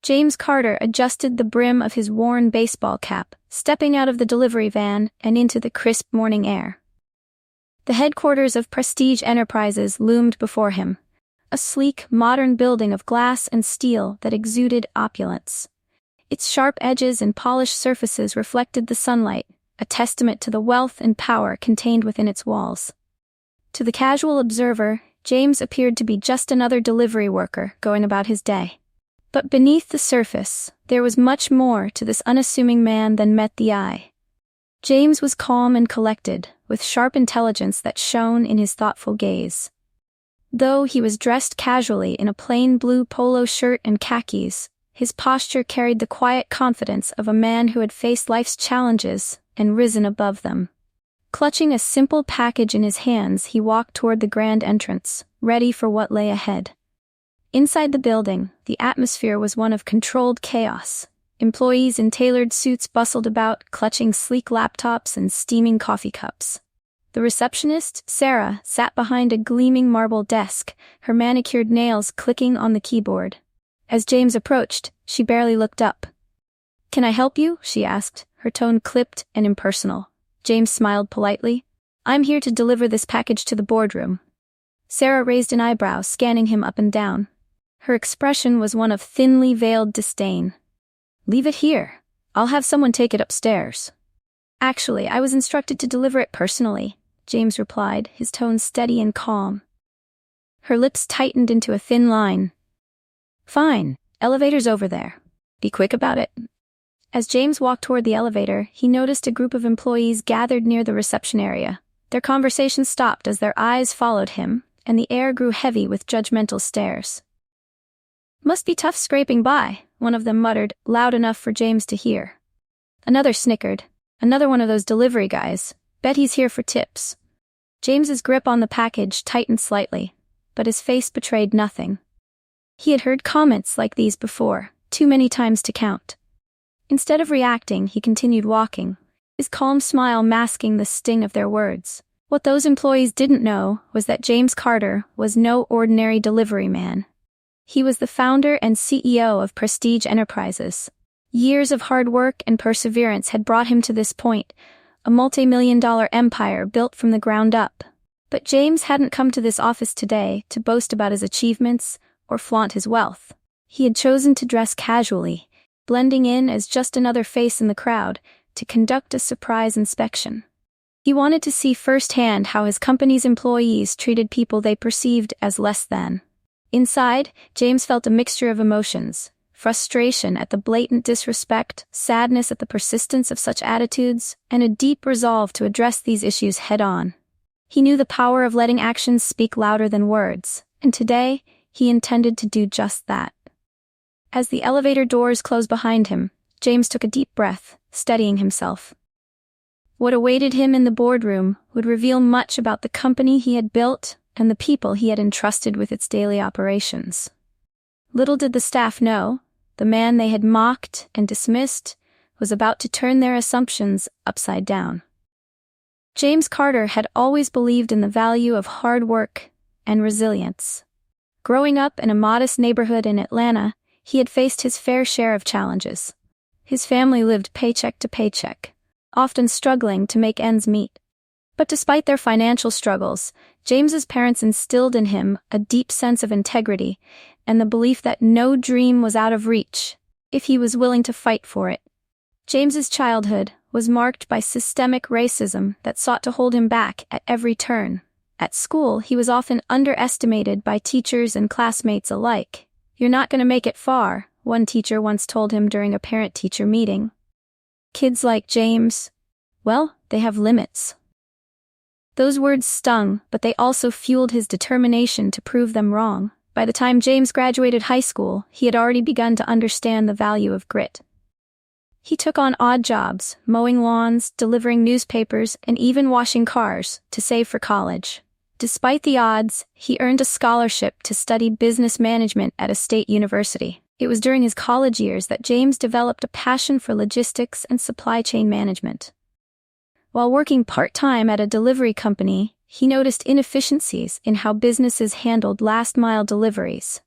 James Carter adjusted the brim of his worn baseball cap, stepping out of the delivery van and into the crisp morning air. The headquarters of Prestige Enterprises loomed before him, a sleek, modern building of glass and steel that exuded opulence. Its sharp edges and polished surfaces reflected the sunlight, a testament to the wealth and power contained within its walls. To the casual observer, James appeared to be just another delivery worker going about his day. But beneath the surface, there was much more to this unassuming man than met the eye. James was calm and collected, with sharp intelligence that shone in his thoughtful gaze. Though he was dressed casually in a plain blue polo shirt and khakis, his posture carried the quiet confidence of a man who had faced life's challenges and risen above them. Clutching a simple package in his hands, he walked toward the grand entrance, ready for what lay ahead. Inside the building, the atmosphere was one of controlled chaos. Employees in tailored suits bustled about, clutching sleek laptops and steaming coffee cups. The receptionist, Sarah, sat behind a gleaming marble desk, her manicured nails clicking on the keyboard. As James approached, she barely looked up. "Can I help you?" she asked, her tone clipped and impersonal. James smiled politely. "I'm here to deliver this package to the boardroom." Sarah raised an eyebrow, scanning him up and down. Her expression was one of thinly veiled disdain. "Leave it here. I'll have someone take it upstairs." "Actually, I was instructed to deliver it personally," James replied, his tone steady and calm. Her lips tightened into a thin line. "Fine. Elevator's over there. Be quick about it." As James walked toward the elevator, he noticed a group of employees gathered near the reception area. Their conversation stopped as their eyes followed him, and the air grew heavy with judgmental stares. "Must be tough scraping by," one of them muttered, loud enough for James to hear. Another snickered. "Another one of those delivery guys. Bet he's here for tips." James's grip on the package tightened slightly, but his face betrayed nothing. He had heard comments like these before, too many times to count. Instead of reacting, he continued walking, his calm smile masking the sting of their words. What those employees didn't know was that James Carter was no ordinary delivery man. He was the founder and CEO of Prestige Enterprises. Years of hard work and perseverance had brought him to this point, a multi-million-dollar empire built from the ground up. But James hadn't come to this office today to boast about his achievements or flaunt his wealth. He had chosen to dress casually, blending in as just another face in the crowd, to conduct a surprise inspection. He wanted to see firsthand how his company's employees treated people they perceived as less than. Inside, James felt a mixture of emotions: frustration at the blatant disrespect, sadness at the persistence of such attitudes, and a deep resolve to address these issues head-on. He knew the power of letting actions speak louder than words, and today, he intended to do just that. As the elevator doors closed behind him, James took a deep breath, steadying himself. What awaited him in the boardroom would reveal much about the company he had built and the people he had entrusted with its daily operations. Little did the staff know, the man they had mocked and dismissed was about to turn their assumptions upside down. James Carter had always believed in the value of hard work and resilience. Growing up in a modest neighborhood in Atlanta, he had faced his fair share of challenges. His family lived paycheck to paycheck, often struggling to make ends meet. But despite their financial struggles, James's parents instilled in him a deep sense of integrity and the belief that no dream was out of reach if he was willing to fight for it. James's childhood was marked by systemic racism that sought to hold him back at every turn. At school, he was often underestimated by teachers and classmates alike. "You're not going to make it far," one teacher once told him during a parent-teacher meeting. Kids like James, well, they have limits. Those words stung, but they also fueled his determination to prove them wrong. By the time James graduated high school, he had already begun to understand the value of grit. He took on odd jobs, mowing lawns, delivering newspapers, and even washing cars, to save for college. Despite the odds, he earned a scholarship to study business management at a state university. It was during his college years that James developed a passion for logistics and supply chain management. While working part-time at a delivery company, he noticed inefficiencies in how businesses handled last-mile deliveries.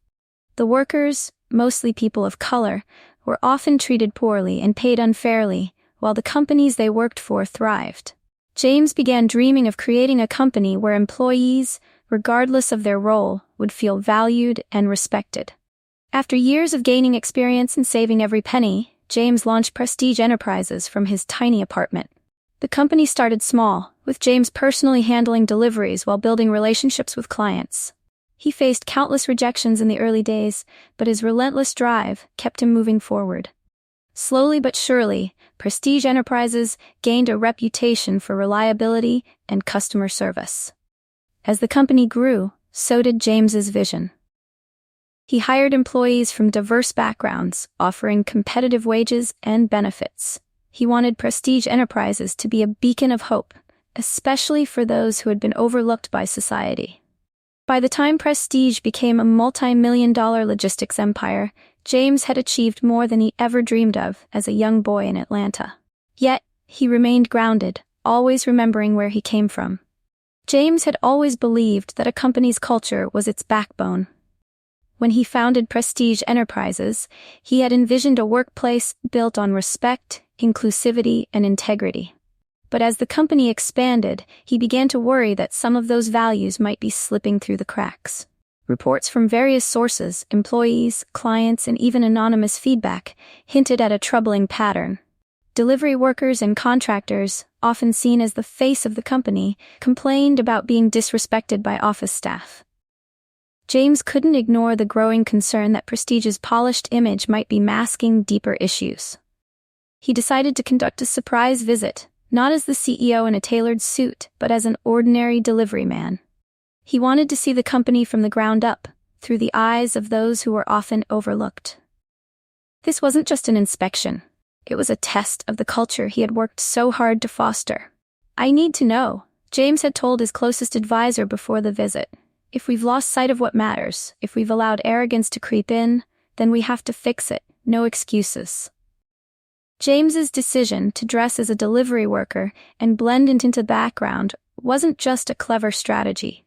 The workers, mostly people of color, were often treated poorly and paid unfairly, while the companies they worked for thrived. James began dreaming of creating a company where employees, regardless of their role, would feel valued and respected. After years of gaining experience and saving every penny, James launched Prestige Enterprises from his tiny apartment. The company started small, with James personally handling deliveries while building relationships with clients. He faced countless rejections in the early days, but his relentless drive kept him moving forward. Slowly but surely, Prestige Enterprises gained a reputation for reliability and customer service. As the company grew, so did James's vision. He hired employees from diverse backgrounds, offering competitive wages and benefits. He wanted Prestige Enterprises to be a beacon of hope, especially for those who had been overlooked by society. By the time Prestige became a multi-million-dollar logistics empire, James had achieved more than he ever dreamed of as a young boy in Atlanta. Yet, he remained grounded, always remembering where he came from. James had always believed that a company's culture was its backbone. When he founded Prestige Enterprises, he had envisioned a workplace built on respect, inclusivity, and integrity. But as the company expanded, he began to worry that some of those values might be slipping through the cracks. Reports from various sources, employees, clients, and even anonymous feedback hinted at a troubling pattern. Delivery workers and contractors, often seen as the face of the company, complained about being disrespected by office staff. James couldn't ignore the growing concern that Prestige's polished image might be masking deeper issues. He decided to conduct a surprise visit, not as the CEO in a tailored suit, but as an ordinary delivery man. He wanted to see the company from the ground up, through the eyes of those who were often overlooked. This wasn't just an inspection. It was a test of the culture he had worked so hard to foster. "I need to know," James had told his closest advisor before the visit. "If we've lost sight of what matters, if we've allowed arrogance to creep in, then we have to fix it, no excuses." James's decision to dress as a delivery worker and blend into the background wasn't just a clever strategy.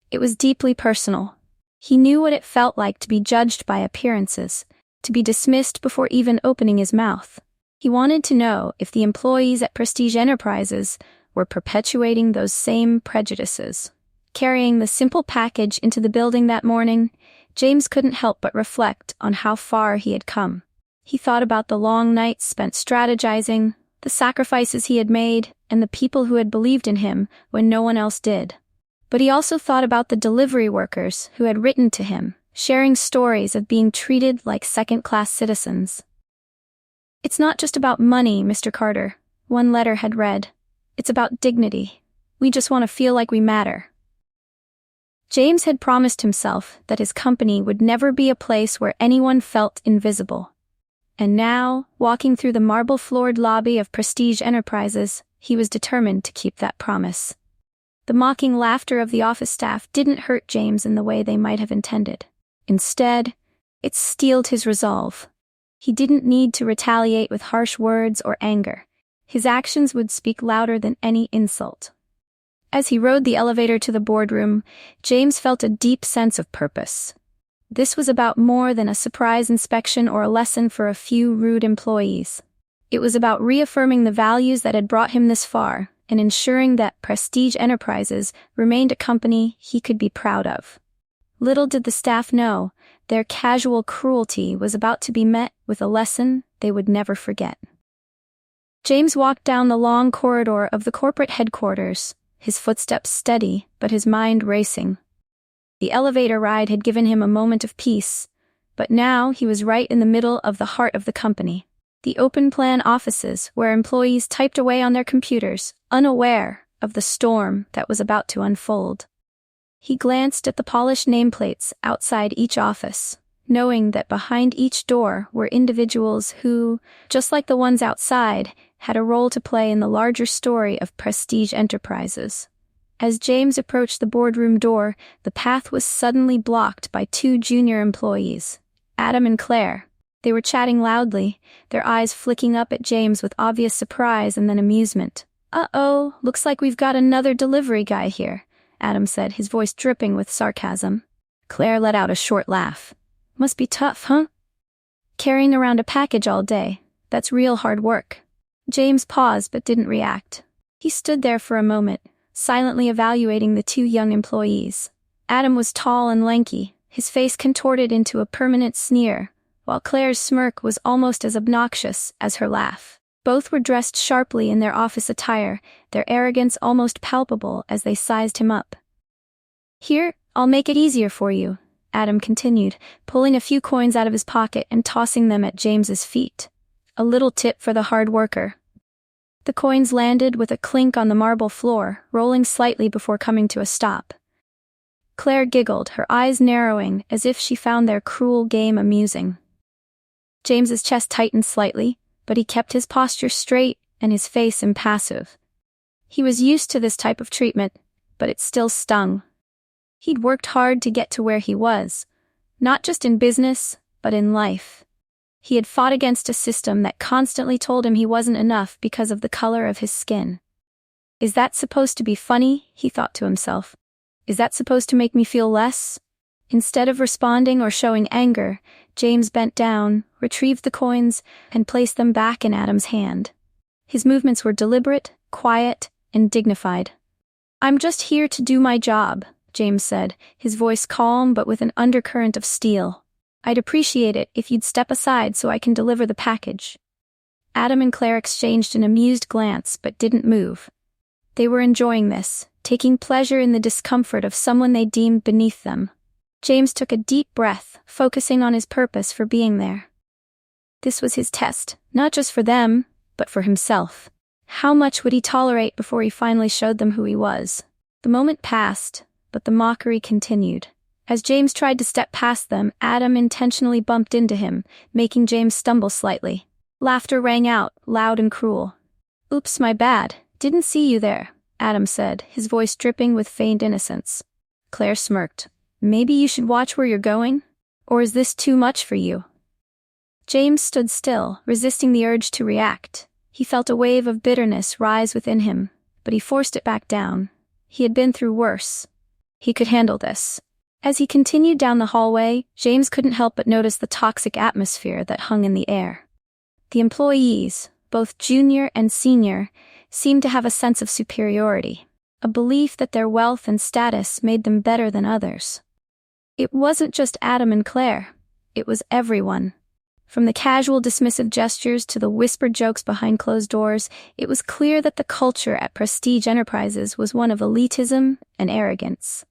It was deeply personal. He knew what it felt like to be judged by appearances, to be dismissed before even opening his mouth. He wanted to know if the employees at Prestige Enterprises were perpetuating those same prejudices. Carrying the simple package into the building that morning, James couldn't help but reflect on how far he had come. He thought about the long nights spent strategizing, the sacrifices he had made, and the people who had believed in him when no one else did. But he also thought about the delivery workers who had written to him, sharing stories of being treated like second-class citizens. "It's not just about money, Mr. Carter," one letter had read. "It's about dignity. We just want to feel like we matter." James had promised himself that his company would never be a place where anyone felt invisible. And now, walking through the marble-floored lobby of Prestige Enterprises, he was determined to keep that promise. The mocking laughter of the office staff didn't hurt James in the way they might have intended. Instead, it steeled his resolve. He didn't need to retaliate with harsh words or anger. His actions would speak louder than any insult. As he rode the elevator to the boardroom, James felt a deep sense of purpose. This was about more than a surprise inspection or a lesson for a few rude employees. It was about reaffirming the values that had brought him this far and ensuring that Prestige Enterprises remained a company he could be proud of. Little did the staff know, their casual cruelty was about to be met with a lesson they would never forget. James walked down the long corridor of the corporate headquarters, his footsteps steady but his mind racing. The elevator ride had given him a moment of peace, but now he was right in the middle of the heart of the company. The open-plan offices where employees typed away on their computers, unaware of the storm that was about to unfold. He glanced at the polished nameplates outside each office, knowing that behind each door were individuals who, just like the ones outside, had a role to play in the larger story of Prestige Enterprises. As James approached the boardroom door, the path was suddenly blocked by two junior employees, Adam and Claire. They were chatting loudly, their eyes flicking up at James with obvious surprise and then amusement. "Uh-oh, looks like we've got another delivery guy here," Adam said, his voice dripping with sarcasm. Claire let out a short laugh. "Must be tough, huh?" Carrying around a package all day, that's real hard work. James paused but didn't react. He stood there for a moment, silently evaluating the two young employees. Adam was tall and lanky, his face contorted into a permanent sneer, while Claire's smirk was almost as obnoxious as her laugh. Both were dressed sharply in their office attire, their arrogance almost palpable as they sized him up. "Here, I'll make it easier for you," Adam continued, pulling a few coins out of his pocket and tossing them at James's feet. "A little tip for the hard worker." The coins landed with a clink on the marble floor, rolling slightly before coming to a stop. Claire giggled, her eyes narrowing as if she found their cruel game amusing. James's chest tightened slightly, but he kept his posture straight and his face impassive. He was used to this type of treatment, but it still stung. He'd worked hard to get to where he was, not just in business, but in life. He had fought against a system that constantly told him he wasn't enough because of the color of his skin. "Is that supposed to be funny?" he thought to himself. "Is that supposed to make me feel less?" Instead of responding or showing anger, James bent down, retrieved the coins, and placed them back in Adam's hand. His movements were deliberate, quiet, and dignified. "I'm just here to do my job," James said, his voice calm but with an undercurrent of steel. "I'd appreciate it if you'd step aside so I can deliver the package." Adam and Claire exchanged an amused glance but didn't move. They were enjoying this, taking pleasure in the discomfort of someone they deemed beneath them. James took a deep breath, focusing on his purpose for being there. This was his test, not just for them, but for himself. How much would he tolerate before he finally showed them who he was? The moment passed, but the mockery continued. As James tried to step past them, Adam intentionally bumped into him, making James stumble slightly. Laughter rang out, loud and cruel. "Oops, my bad, didn't see you there," Adam said, his voice dripping with feigned innocence. Claire smirked. "Maybe you should watch where you're going? Or is this too much for you?" James stood still, resisting the urge to react. He felt a wave of bitterness rise within him, but he forced it back down. He had been through worse. He could handle this. As he continued down the hallway, James couldn't help but notice the toxic atmosphere that hung in the air. The employees, both junior and senior, seemed to have a sense of superiority, a belief that their wealth and status made them better than others. It wasn't just Adam and Claire, it was everyone. From the casual dismissive gestures to the whispered jokes behind closed doors, it was clear that the culture at Prestige Enterprises was one of elitism and arrogance.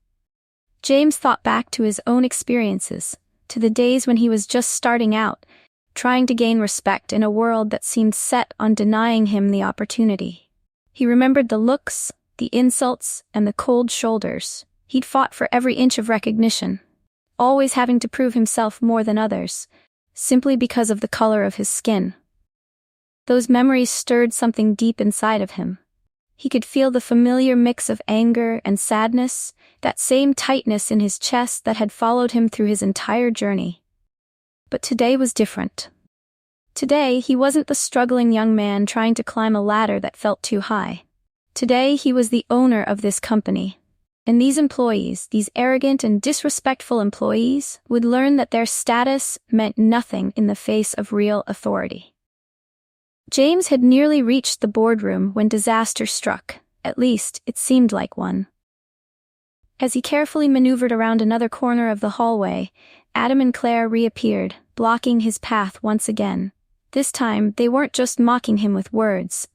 James thought back to his own experiences, to the days when he was just starting out, trying to gain respect in a world that seemed set on denying him the opportunity. He remembered the looks, the insults, and the cold shoulders. He'd fought for every inch of recognition, always having to prove himself more than others, simply because of the color of his skin. Those memories stirred something deep inside of him. He could feel the familiar mix of anger and sadness, that same tightness in his chest that had followed him through his entire journey. But today was different. Today, he wasn't the struggling young man trying to climb a ladder that felt too high. Today, he was the owner of this company. And these employees, these arrogant and disrespectful employees, would learn that their status meant nothing in the face of real authority. James had nearly reached the boardroom when disaster struck. At least, it seemed like one. As he carefully maneuvered around another corner of the hallway, Adam and Claire reappeared, blocking his path once again. This time, they weren't just mocking him with words.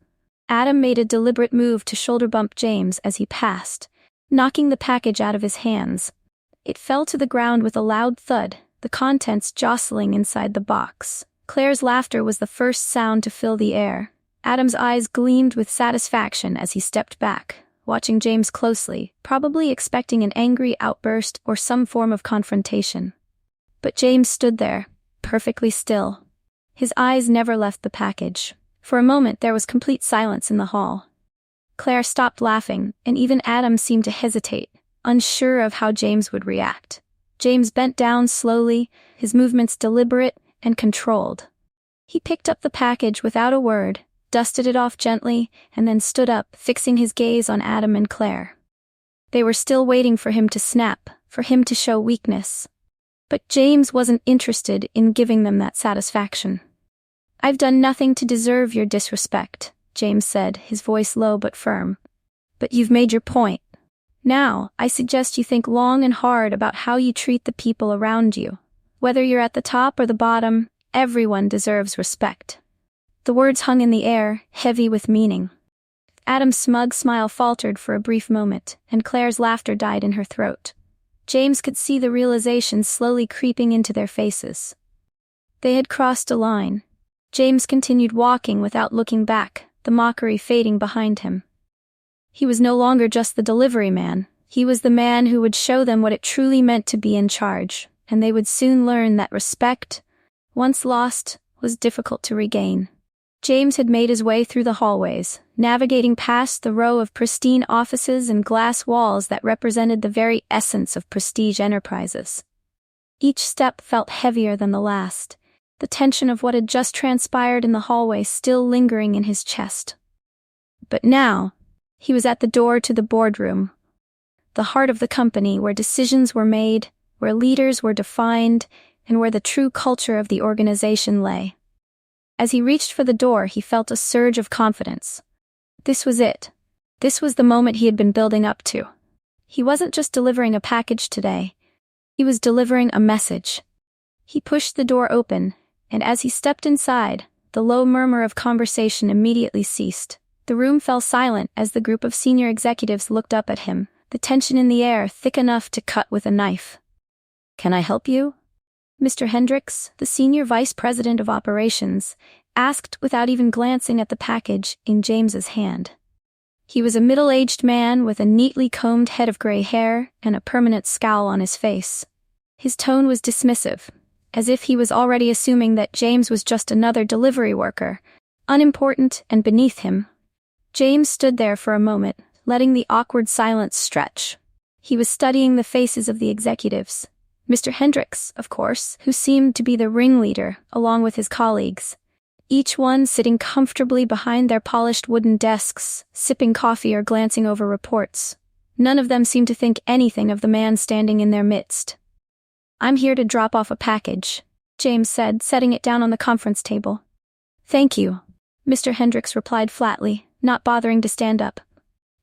Adam made a deliberate move to shoulder bump James as he passed, knocking the package out of his hands. It fell to the ground with a loud thud, the contents jostling inside the box. Claire's laughter was the first sound to fill the air. Adam's eyes gleamed with satisfaction as he stepped back, watching James closely, probably expecting an angry outburst or some form of confrontation. But James stood there, perfectly still. His eyes never left the package. For a moment there was complete silence in the hall. Claire stopped laughing, and even Adam seemed to hesitate, unsure of how James would react. James bent down slowly, his movements deliberate and controlled. He picked up the package without a word, dusted it off gently, and then stood up, fixing his gaze on Adam and Claire. They were still waiting for him to snap, for him to show weakness. But James wasn't interested in giving them that satisfaction. "I've done nothing to deserve your disrespect," James said, his voice low but firm. "But you've made your point. Now, I suggest you think long and hard about how you treat the people around you. Whether you're at the top or the bottom, everyone deserves respect." The words hung in the air, heavy with meaning. Adam's smug smile faltered for a brief moment, and Claire's laughter died in her throat. James could see the realization slowly creeping into their faces. They had crossed a line. James continued walking without looking back, the mockery fading behind him. He was no longer just the delivery man. He was the man who would show them what it truly meant to be in charge, and they would soon learn that respect, once lost, was difficult to regain. James had made his way through the hallways, navigating past the row of pristine offices and glass walls that represented the very essence of prestige enterprises. Each step felt heavier than the last, the tension of what had just transpired in the hallway still lingering in his chest. But now, he was at the door to the boardroom, the heart of the company where decisions were made, where leaders were defined, and where the true culture of the organization lay. As he reached for the door, he felt a surge of confidence. This was it. This was the moment he had been building up to. He wasn't just delivering a package today. He was delivering a message. He pushed the door open, and as he stepped inside, the low murmur of conversation immediately ceased. The room fell silent as the group of senior executives looked up at him, the tension in the air thick enough to cut with a knife. "Can I help you?" Mr. Hendricks, the senior vice president of operations, asked without even glancing at the package in James's hand. He was a middle-aged man with a neatly combed head of gray hair and a permanent scowl on his face. His tone was dismissive, as if he was already assuming that James was just another delivery worker, unimportant and beneath him. James stood there for a moment, letting the awkward silence stretch. He was studying the faces of the executives. Mr. Hendricks, of course, who seemed to be the ringleader, along with his colleagues. Each one sitting comfortably behind their polished wooden desks, sipping coffee or glancing over reports. None of them seemed to think anything of the man standing in their midst. "I'm here to drop off a package," James said, setting it down on the conference table. "Thank you," Mr. Hendricks replied flatly, not bothering to stand up.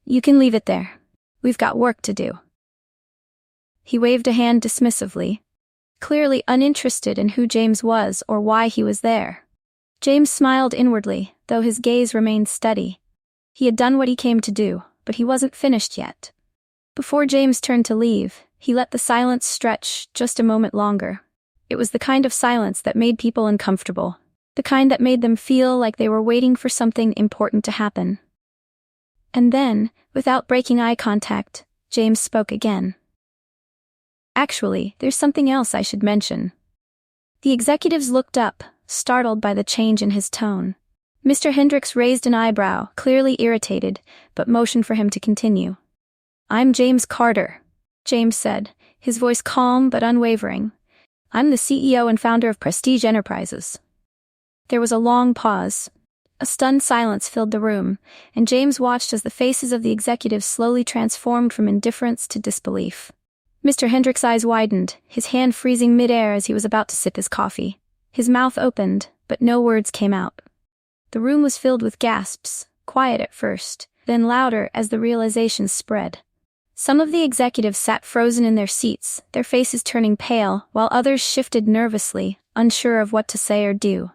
"You can leave it there. We've got work to do." He waved a hand dismissively, clearly uninterested in who James was or why he was there. James smiled inwardly, though his gaze remained steady. He had done what he came to do, but he wasn't finished yet. Before James turned to leave, he let the silence stretch just a moment longer. It was the kind of silence that made people uncomfortable, the kind that made them feel like they were waiting for something important to happen. And then, without breaking eye contact, James spoke again. "Actually, there's something else I should mention." The executives looked up, startled by the change in his tone. Mr. Hendricks raised an eyebrow, clearly irritated, but motioned for him to continue. "I'm James Carter," James said, his voice calm but unwavering. "I'm the CEO and founder of Prestige Enterprises." There was a long pause. A stunned silence filled the room, and James watched as the faces of the executives slowly transformed from indifference to disbelief. Mr. Hendricks' eyes widened, his hand freezing mid-air as he was about to sip his coffee. His mouth opened, but no words came out. The room was filled with gasps, quiet at first, then louder as the realization spread. Some of the executives sat frozen in their seats, their faces turning pale, while others shifted nervously, unsure of what to say or do.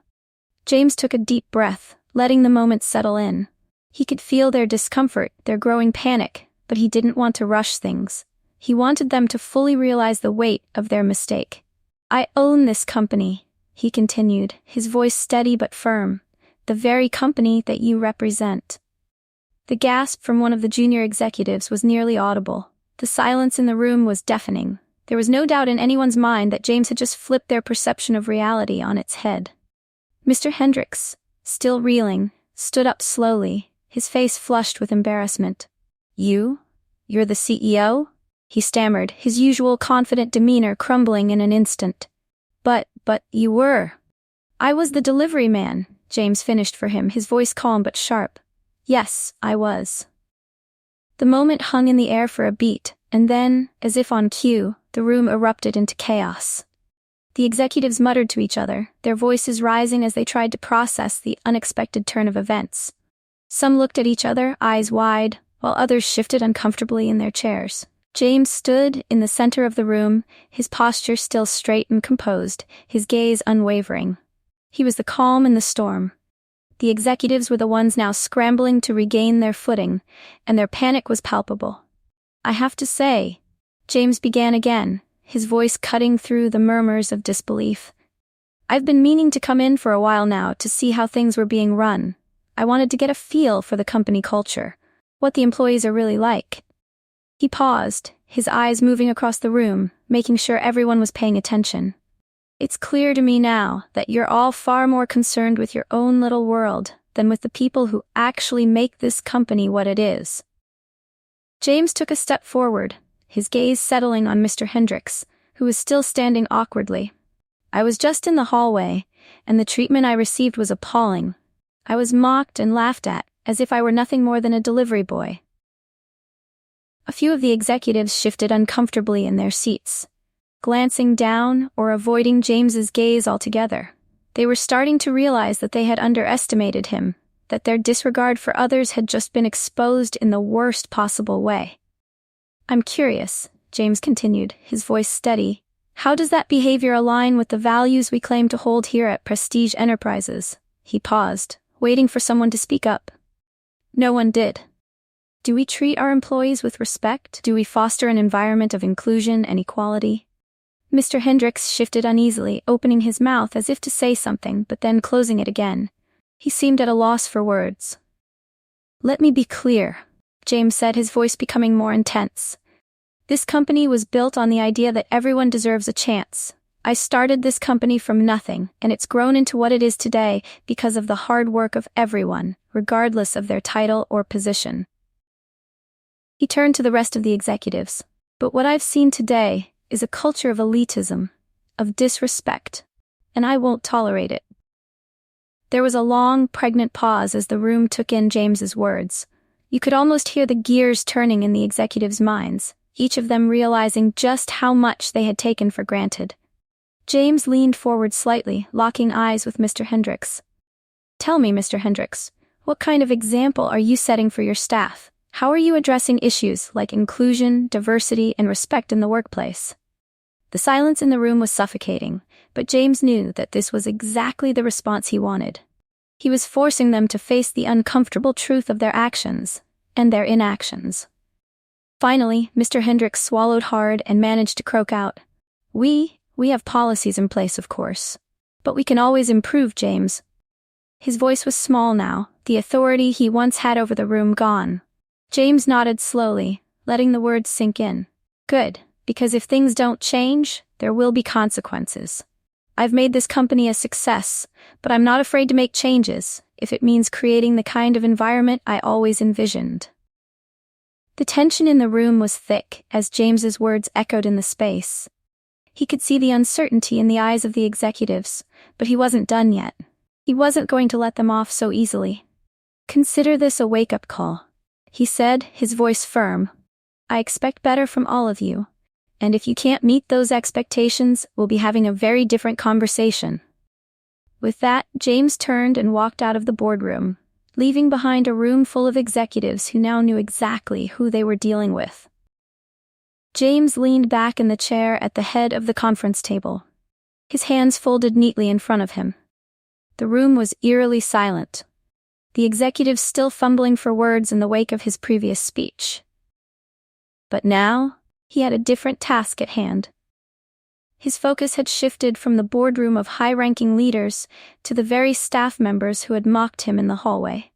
James took a deep breath, letting the moment settle in. He could feel their discomfort, their growing panic, but he didn't want to rush things. He wanted them to fully realize the weight of their mistake. "I own this company," he continued, his voice steady but firm. "The very company that you represent." The gasp from one of the junior executives was nearly audible. The silence in the room was deafening. There was no doubt in anyone's mind that James had just flipped their perception of reality on its head. Mr. Hendricks, still reeling, stood up slowly, his face flushed with embarrassment. You're the CEO?" he stammered, his usual confident demeanor crumbling in an instant. But you were." "I was the delivery man," James finished for him, his voice calm but sharp. "Yes, I was." The moment hung in the air for a beat, and then, as if on cue, the room erupted into chaos. The executives muttered to each other, their voices rising as they tried to process the unexpected turn of events. Some looked at each other, eyes wide, while others shifted uncomfortably in their chairs. James stood in the center of the room, his posture still straight and composed, his gaze unwavering. He was the calm in the storm. The executives were the ones now scrambling to regain their footing, and their panic was palpable. "I have to say," James began again, his voice cutting through the murmurs of disbelief. "I've been meaning to come in for a while now to see how things were being run. I wanted to get a feel for the company culture, what the employees are really like." He paused, his eyes moving across the room, making sure everyone was paying attention. "It's clear to me now that you're all far more concerned with your own little world than with the people who actually make this company what it is." James took a step forward, his gaze settling on Mr. Hendricks, who was still standing awkwardly. "I was just in the hallway, and the treatment I received was appalling. I was mocked and laughed at, as if I were nothing more than a delivery boy." A few of the executives shifted uncomfortably in their seats, glancing down or avoiding James's gaze altogether. They were starting to realize that they had underestimated him, that their disregard for others had just been exposed in the worst possible way. "I'm curious," James continued, his voice steady. "How does that behavior align with the values we claim to hold here at Prestige Enterprises?" He paused, waiting for someone to speak up. No one did. "Do we treat our employees with respect? Do we foster an environment of inclusion and equality?" Mr. Hendricks shifted uneasily, opening his mouth as if to say something, but then closing it again. He seemed at a loss for words. "Let me be clear," James said, his voice becoming more intense. "This company was built on the idea that everyone deserves a chance. I started this company from nothing, and it's grown into what it is today because of the hard work of everyone, regardless of their title or position." He turned to the rest of the executives. "But what I've seen today is a culture of elitism, of disrespect, and I won't tolerate it." There was a long, pregnant pause as the room took in James's words. You could almost hear the gears turning in the executives' minds, each of them realizing just how much they had taken for granted. James leaned forward slightly, locking eyes with Mr. Hendricks. "Tell me, Mr. Hendricks, what kind of example are you setting for your staff? How are you addressing issues like inclusion, diversity, and respect in the workplace?" The silence in the room was suffocating, but James knew that this was exactly the response he wanted. He was forcing them to face the uncomfortable truth of their actions and their inactions. Finally, Mr. Hendricks swallowed hard and managed to croak out, We have policies in place, of course. But we can always improve, James." His voice was small now, the authority he once had over the room gone. James nodded slowly, letting the words sink in. "Good, because if things don't change, there will be consequences. I've made this company a success, but I'm not afraid to make changes, if it means creating the kind of environment I always envisioned." The tension in the room was thick as James's words echoed in the space. He could see the uncertainty in the eyes of the executives, but he wasn't done yet. He wasn't going to let them off so easily. "Consider this a wake-up call," he said, his voice firm. "I expect better from all of you, and if you can't meet those expectations, we'll be having a very different conversation." With that, James turned and walked out of the boardroom, leaving behind a room full of executives who now knew exactly who they were dealing with. James leaned back in the chair at the head of the conference table, his hands folded neatly in front of him. The room was eerily silent, the executives still fumbling for words in the wake of his previous speech. But now, he had a different task at hand. His focus had shifted from the boardroom of high-ranking leaders to the very staff members who had mocked him in the hallway.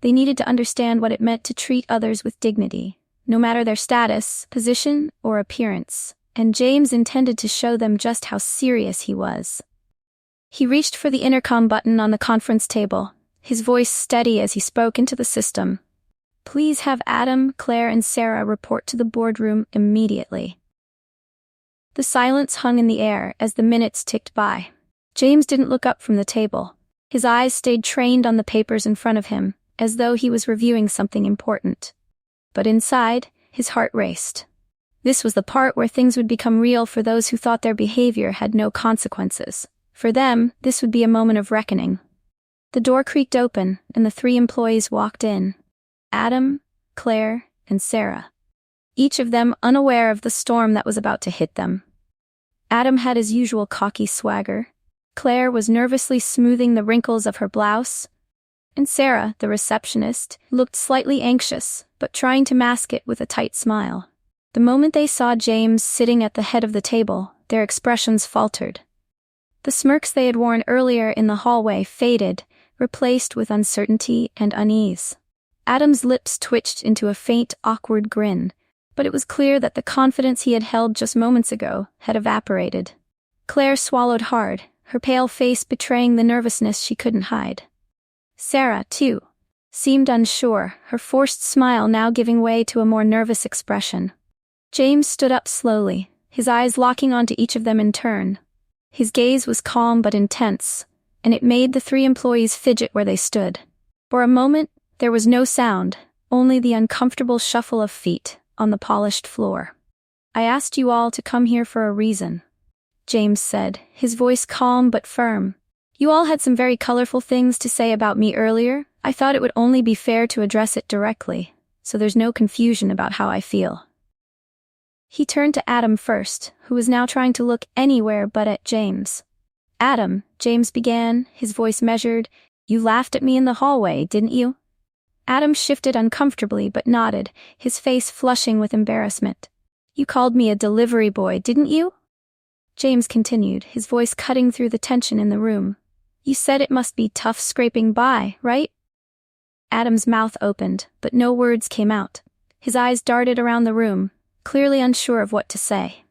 They needed to understand what it meant to treat others with dignity, no matter their status, position, or appearance, and James intended to show them just how serious he was. He reached for the intercom button on the conference table, his voice steady as he spoke into the system. "Please have Adam, Claire, and Sarah report to the boardroom immediately." The silence hung in the air as the minutes ticked by. James didn't look up from the table. His eyes stayed trained on the papers in front of him, as though he was reviewing something important. But inside, his heart raced. This was the part where things would become real for those who thought their behavior had no consequences. For them, this would be a moment of reckoning. The door creaked open, and the 3 employees walked in. Adam, Claire, and Sarah. Each of them unaware of the storm that was about to hit them. Adam had his usual cocky swagger. Claire was nervously smoothing the wrinkles of her blouse. And Sarah, the receptionist, looked slightly anxious, but trying to mask it with a tight smile. The moment they saw James sitting at the head of the table, their expressions faltered. The smirks they had worn earlier in the hallway faded, replaced with uncertainty and unease. Adam's lips twitched into a faint, awkward grin, but it was clear that the confidence he had held just moments ago had evaporated. Claire swallowed hard, her pale face betraying the nervousness she couldn't hide. Sarah, too, seemed unsure, her forced smile now giving way to a more nervous expression. James stood up slowly, his eyes locking onto each of them in turn. His gaze was calm but intense, and it made the 3 employees fidget where they stood. For a moment, there was no sound, only the uncomfortable shuffle of feet on the polished floor. "I asked you all to come here for a reason," James said, his voice calm but firm. "You all had some very colorful things to say about me earlier. I thought it would only be fair to address it directly, so there's no confusion about how I feel." He turned to Adam first, who was now trying to look anywhere but at James. "Adam," James began, his voice measured, "you laughed at me in the hallway, didn't you?" Adam shifted uncomfortably but nodded, his face flushing with embarrassment. "You called me a delivery boy, didn't you?" James continued, his voice cutting through the tension in the room. "You said it must be tough scraping by, right?" Adam's mouth opened, but no words came out. His eyes darted around the room, clearly unsure of what to say.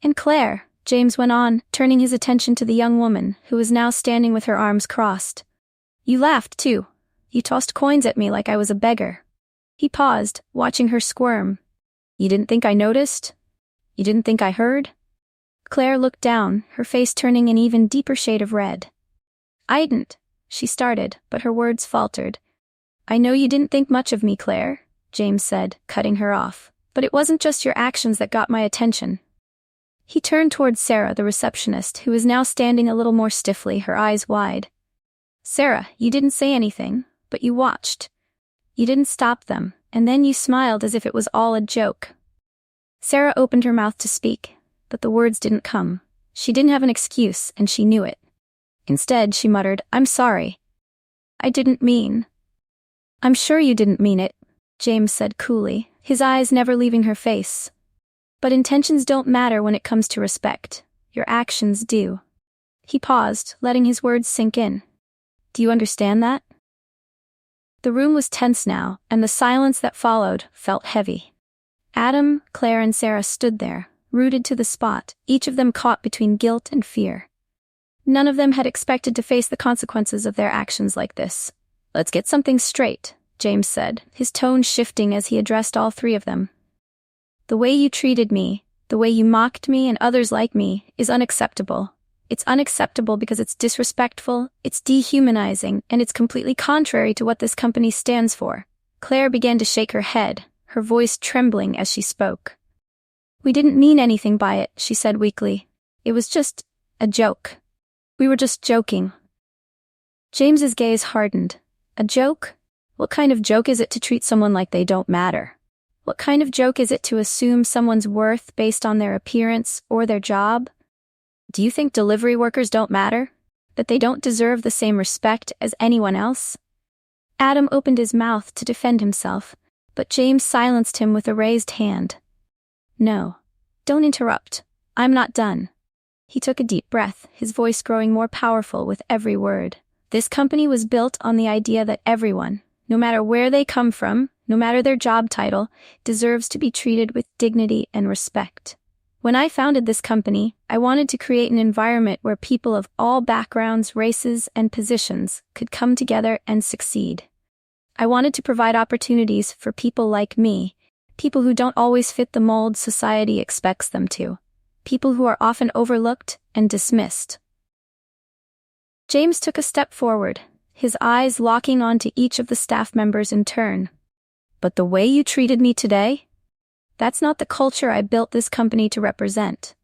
"And Claire," James went on, turning his attention to the young woman, who was now standing with her arms crossed. "You laughed, too. You tossed coins at me like I was a beggar." He paused, watching her squirm. "You didn't think I noticed? You didn't think I heard?" Claire looked down, her face turning an even deeper shade of red. "I didn't," she started, but her words faltered. "I know you didn't think much of me, Claire," James said, cutting her off. "But it wasn't just your actions that got my attention." He turned towards Sarah, the receptionist, who was now standing a little more stiffly, her eyes wide. "Sarah, you didn't say anything, but you watched. You didn't stop them, and then you smiled as if it was all a joke." Sarah opened her mouth to speak, but the words didn't come. She didn't have an excuse, and she knew it. Instead, she muttered, "I'm sorry. I didn't mean." "I'm sure you didn't mean it," James said coolly, his eyes never leaving her face. "But intentions don't matter when it comes to respect. Your actions do." He paused, letting his words sink in. "Do you understand that?" The room was tense now, and the silence that followed felt heavy. Adam, Claire, and Sarah stood there, rooted to the spot, each of them caught between guilt and fear. None of them had expected to face the consequences of their actions like this. "Let's get something straight," James said, his tone shifting as he addressed all 3 of them. "The way you treated me, the way you mocked me and others like me, is unacceptable. It's unacceptable because it's disrespectful, it's dehumanizing, and it's completely contrary to what this company stands for." Claire began to shake her head, her voice trembling as she spoke. "We didn't mean anything by it," she said weakly. "It was just a joke. We were just joking." James's gaze hardened. "A joke? What kind of joke is it to treat someone like they don't matter? What kind of joke is it to assume someone's worth based on their appearance or their job? Do you think delivery workers don't matter? That they don't deserve the same respect as anyone else?" Adam opened his mouth to defend himself, but James silenced him with a raised hand. "No. Don't interrupt. I'm not done." He took a deep breath, his voice growing more powerful with every word. "This company was built on the idea that everyone, no matter where they come from, no matter their job title, deserves to be treated with dignity and respect. When I founded this company, I wanted to create an environment where people of all backgrounds, races, and positions could come together and succeed. I wanted to provide opportunities for people like me, people who don't always fit the mold society expects them to, people who are often overlooked and dismissed." James took a step forward, his eyes locking onto each of the staff members in turn. "But the way you treated me today? That's not the culture I built this company to represent.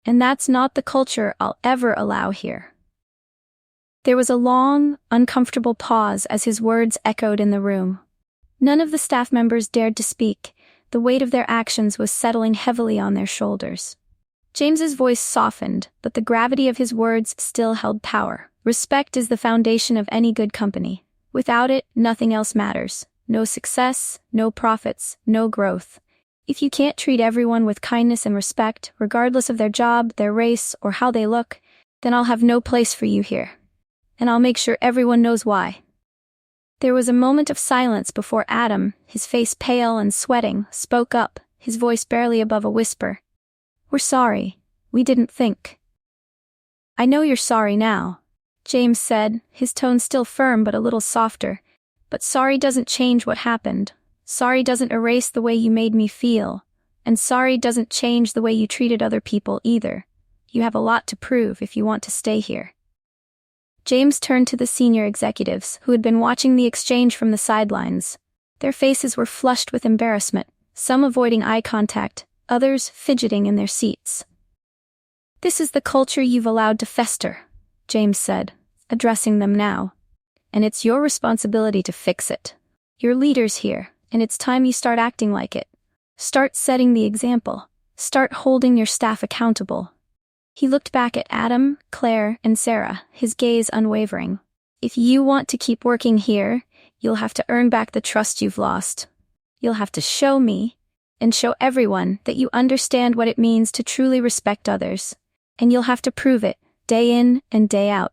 And that's not the culture I'll ever allow here. There was a long, uncomfortable pause as his words echoed in the room. None of the staff members dared to speak. The weight of their actions was settling heavily on their shoulders. James's voice softened, but the gravity of his words still held power. Respect is the foundation of any good company. Without it, nothing else matters. No success, no profits, no growth. If you can't treat everyone with kindness and respect, regardless of their job, their race, or how they look, then I'll have no place for you here. And I'll make sure everyone knows why. There was a moment of silence before Adam, his face pale and sweating, spoke up, his voice barely above a whisper. We're sorry. We didn't think. I know you're sorry now, James said, his tone still firm but a little softer. But sorry doesn't change what happened. Sorry doesn't erase the way you made me feel. And sorry doesn't change the way you treated other people either. You have a lot to prove if you want to stay here. James turned to the senior executives, who had been watching the exchange from the sidelines. Their faces were flushed with embarrassment, some avoiding eye contact, others fidgeting in their seats. This is the culture you've allowed to fester, James said, addressing them now. And it's your responsibility to fix it. You're leaders here, and it's time you start acting like it. Start setting the example. Start holding your staff accountable. He looked back at Adam, Claire, and Sarah, his gaze unwavering. If you want to keep working here, you'll have to earn back the trust you've lost. You'll have to show me, and show everyone, that you understand what it means to truly respect others. And you'll have to prove it, day in and day out.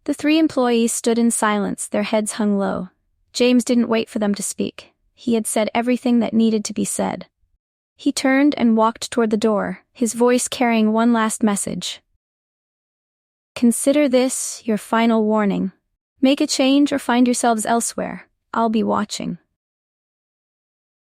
The three employees stood in silence, their heads hung low. James didn't wait for them to speak. He had said everything that needed to be said. He turned and walked toward the door, his voice carrying one last message. Consider this your final warning. Make a change or find yourselves elsewhere. I'll be watching.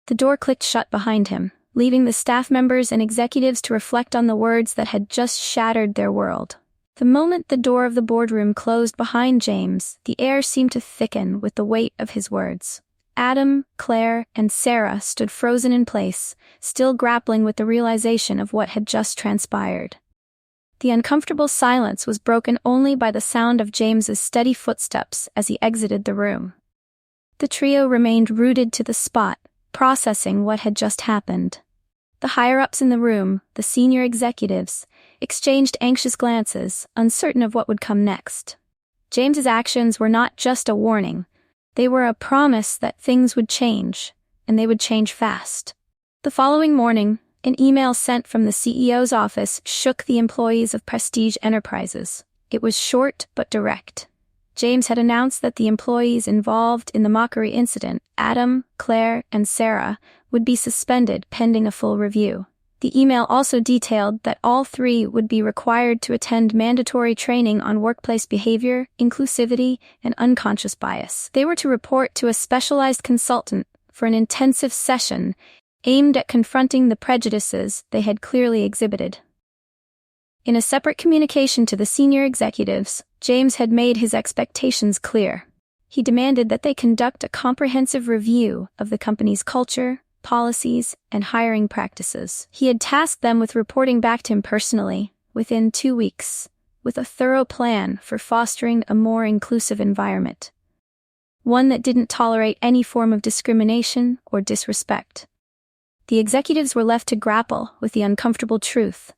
The door clicked shut behind him, leaving the staff members and executives to reflect on the words that had just shattered their world. The moment the door of the boardroom closed behind James, the air seemed to thicken with the weight of his words. Adam, Claire, and Sarah stood frozen in place, still grappling with the realization of what had just transpired. The uncomfortable silence was broken only by the sound of James's steady footsteps as he exited the room. The trio remained rooted to the spot, processing what had just happened. The higher-ups in the room, the senior executives, exchanged anxious glances, uncertain of what would come next. James's actions were not just a warning. They were a promise that things would change, and they would change fast. The following morning, an email sent from the CEO's office shook the employees of Prestige Enterprises. It was short but direct. James had announced that the employees involved in the mockery incident, Adam, Claire, and Sarah, would be suspended pending a full review. The email also detailed that all three would be required to attend mandatory training on workplace behavior, inclusivity, and unconscious bias. They were to report to a specialized consultant for an intensive session aimed at confronting the prejudices they had clearly exhibited. In a separate communication to the senior executives, James had made his expectations clear. He demanded that they conduct a comprehensive review of the company's culture, policies, and hiring practices. He had tasked them with reporting back to him personally, within 2 weeks, with a thorough plan for fostering a more inclusive environment. One that didn't tolerate any form of discrimination or disrespect. The executives were left to grapple with the uncomfortable truth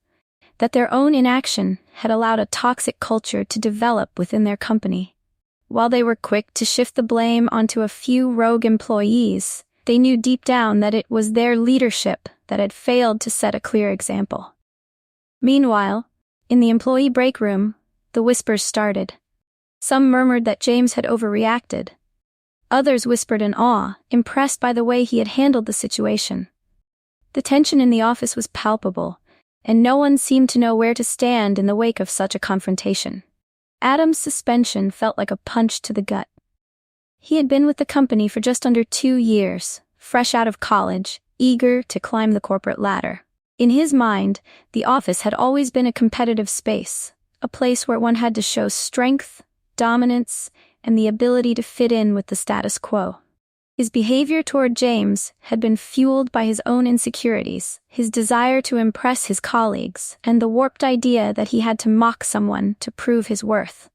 that their own inaction had allowed a toxic culture to develop within their company. While they were quick to shift the blame onto a few rogue employees, they knew deep down that it was their leadership that had failed to set a clear example. Meanwhile, in the employee break room, the whispers started. Some murmured that James had overreacted. Others whispered in awe, impressed by the way he had handled the situation. The tension in the office was palpable, and no one seemed to know where to stand in the wake of such a confrontation. Adam's suspension felt like a punch to the gut. He had been with the company for just under 2 years, fresh out of college, eager to climb the corporate ladder. In his mind, the office had always been a competitive space, a place where one had to show strength, dominance, and the ability to fit in with the status quo. His behavior toward James had been fueled by his own insecurities, his desire to impress his colleagues, and the warped idea that he had to mock someone to prove his worth.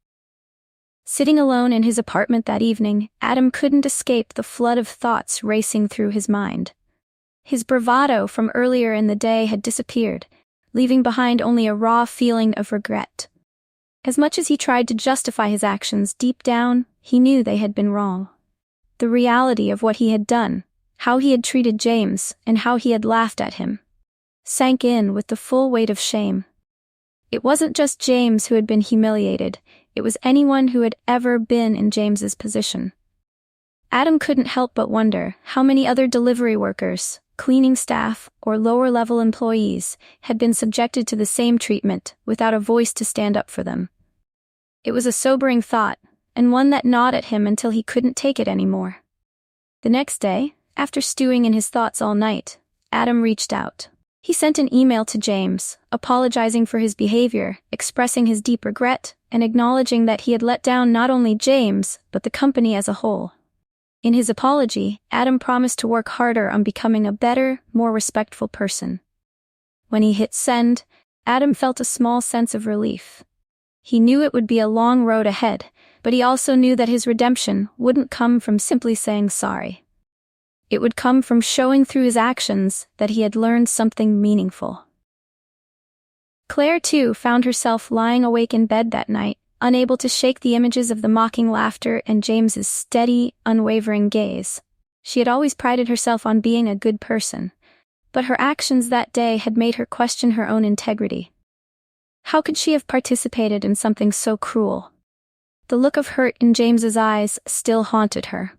Sitting alone in his apartment that evening, Adam couldn't escape the flood of thoughts racing through his mind. His bravado from earlier in the day had disappeared, leaving behind only a raw feeling of regret. As much as he tried to justify his actions, deep down, he knew they had been wrong. The reality of what he had done, how he had treated James, and how he had laughed at him, sank in with the full weight of shame. It wasn't just James who had been humiliated, it was anyone who had ever been in James's position. Adam couldn't help but wonder how many other delivery workers, cleaning staff, or lower-level employees had been subjected to the same treatment without a voice to stand up for them. It was a sobering thought, and one that gnawed at him until he couldn't take it anymore. The next day, after stewing in his thoughts all night, Adam reached out. He sent an email to James, apologizing for his behavior, expressing his deep regret, and acknowledging that he had let down not only James, but the company as a whole. In his apology, Adam promised to work harder on becoming a better, more respectful person. When he hit send, Adam felt a small sense of relief. He knew it would be a long road ahead, but he also knew that his redemption wouldn't come from simply saying sorry. It would come from showing through his actions that he had learned something meaningful. Claire, too, found herself lying awake in bed that night, unable to shake the images of the mocking laughter and James's steady, unwavering gaze. She had always prided herself on being a good person, but her actions that day had made her question her own integrity. How could she have participated in something so cruel? The look of hurt in James's eyes still haunted her.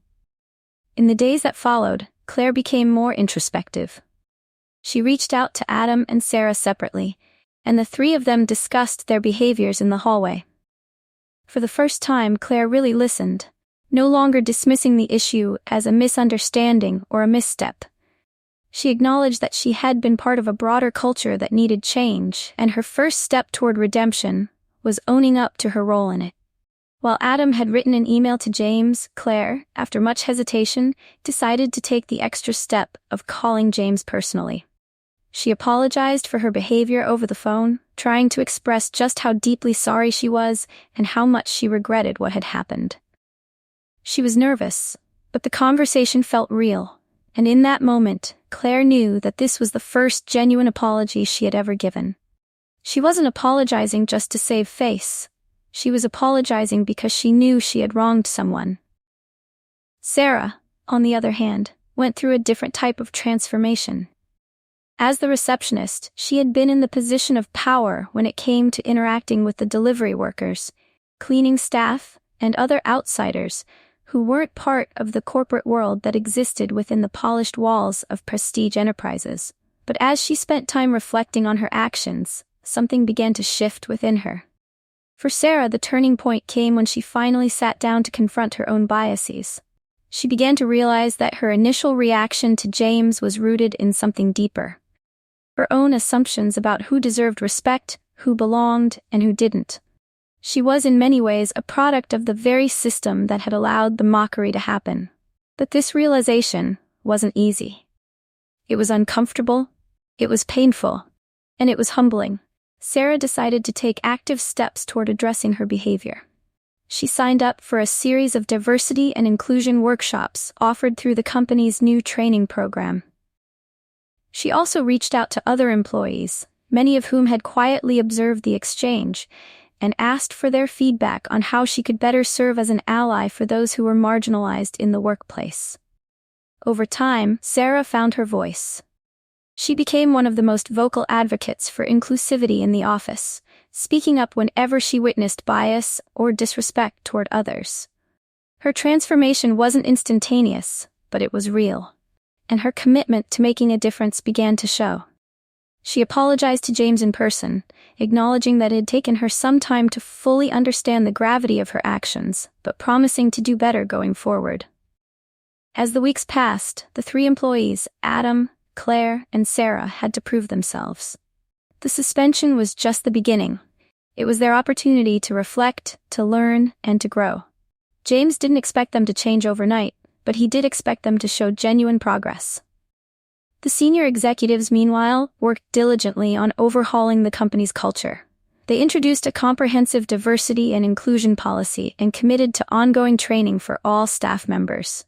In the days that followed, Claire became more introspective. She reached out to Adam and Sarah separately, and the three of them discussed their behaviors in the hallway. For the first time, Claire really listened, no longer dismissing the issue as a misunderstanding or a misstep. She acknowledged that she had been part of a broader culture that needed change, and her first step toward redemption was owning up to her role in it. While Adam had written an email to James, Claire, after much hesitation, decided to take the extra step of calling James personally. She apologized for her behavior over the phone, trying to express just how deeply sorry she was and how much she regretted what had happened. She was nervous, but the conversation felt real, and in that moment, Claire knew that this was the first genuine apology she had ever given. She wasn't apologizing just to save face. She was apologizing because she knew she had wronged someone. Sarah, on the other hand, went through a different type of transformation. As the receptionist, she had been in the position of power when it came to interacting with the delivery workers, cleaning staff, and other outsiders who weren't part of the corporate world that existed within the polished walls of prestige enterprises. But as she spent time reflecting on her actions, something began to shift within her. For Sarah, the turning point came when she finally sat down to confront her own biases. She began to realize that her initial reaction to James was rooted in something deeper. Her own assumptions about who deserved respect, who belonged, and who didn't. She was in many ways a product of the very system that had allowed the mockery to happen. But this realization wasn't easy. It was uncomfortable, it was painful, and it was humbling. Sarah decided to take active steps toward addressing her behavior. She signed up for a series of diversity and inclusion workshops offered through the company's new training program. She also reached out to other employees, many of whom had quietly observed the exchange, and asked for their feedback on how she could better serve as an ally for those who were marginalized in the workplace. Over time, Sarah found her voice. She became one of the most vocal advocates for inclusivity in the office, speaking up whenever she witnessed bias or disrespect toward others. Her transformation wasn't instantaneous, but it was real, and her commitment to making a difference began to show. She apologized to James in person, acknowledging that it had taken her some time to fully understand the gravity of her actions, but promising to do better going forward. As the weeks passed, the three employees, Adam, Claire, and Sarah, had to prove themselves. The suspension was just the beginning. It was their opportunity to reflect, to learn, and to grow. James didn't expect them to change overnight, but he did expect them to show genuine progress. The senior executives, meanwhile, worked diligently on overhauling the company's culture. They introduced a comprehensive diversity and inclusion policy and committed to ongoing training for all staff members.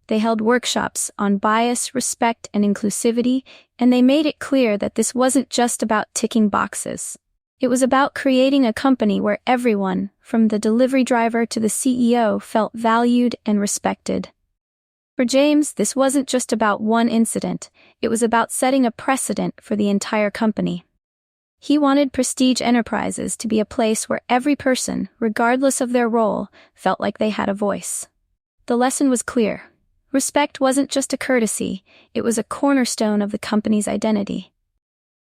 They held workshops on bias, respect, and inclusivity, and they made it clear that this wasn't just about ticking boxes. It was about creating a company where everyone, from the delivery driver to the CEO, felt valued and respected. For James, this wasn't just about one incident, it was about setting a precedent for the entire company. He wanted Prestige Enterprises to be a place where every person, regardless of their role, felt like they had a voice. The lesson was clear. Respect wasn't just a courtesy, it was a cornerstone of the company's identity.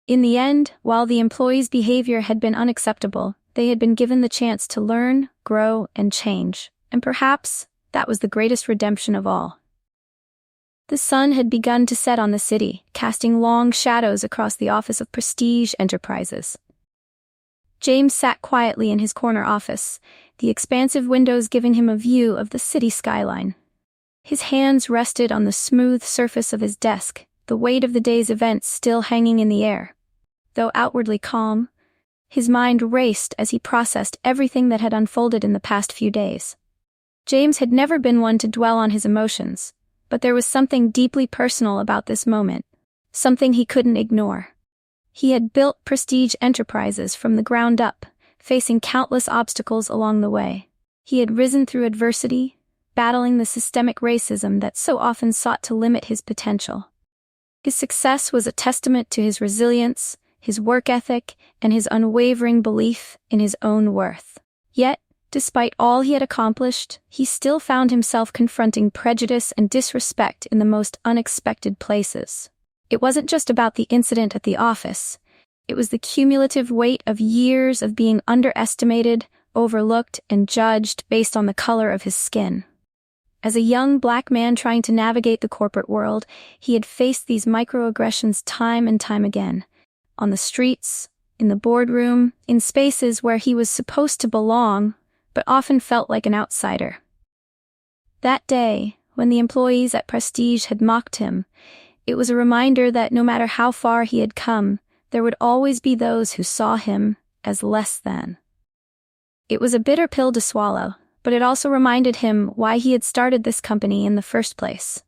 In the end, while the employees' behavior had been unacceptable, they had been given the chance to learn, grow, and change, and perhaps that was the greatest redemption of all. The sun had begun to set on the city, casting long shadows across the office of Prestige Enterprises. James sat quietly in his corner office, the expansive windows giving him a view of the city skyline. His hands rested on the smooth surface of his desk, the weight of the day's events still hanging in the air. Though outwardly calm, his mind raced as he processed everything that had unfolded in the past few days. James had never been one to dwell on his emotions, but there was something deeply personal about this moment, something he couldn't ignore. He had built Prestige Enterprises from the ground up, facing countless obstacles along the way. He had risen through adversity, battling the systemic racism that so often sought to limit his potential. His success was a testament to his resilience, his work ethic, and his unwavering belief in his own worth. Yet, despite all he had accomplished, he still found himself confronting prejudice and disrespect in the most unexpected places. It wasn't just about the incident at the office. It was the cumulative weight of years of being underestimated, overlooked, and judged based on the color of his skin. As a young black man trying to navigate the corporate world, he had faced these microaggressions time and time again. On the streets, in the boardroom, in spaces where he was supposed to belong, but often felt like an outsider. That day, when the employees at Prestige had mocked him, it was a reminder that no matter how far he had come, there would always be those who saw him as less than. It was a bitter pill to swallow, but it also reminded him why he had started this company in the first place.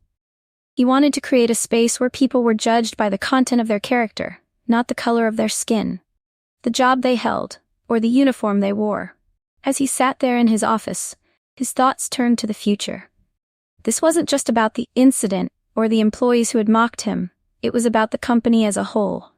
He wanted to create a space where people were judged by the content of their character, not the color of their skin, the job they held, or the uniform they wore. As he sat there in his office, his thoughts turned to the future. This wasn't just about the incident or the employees who had mocked him, it was about the company as a whole.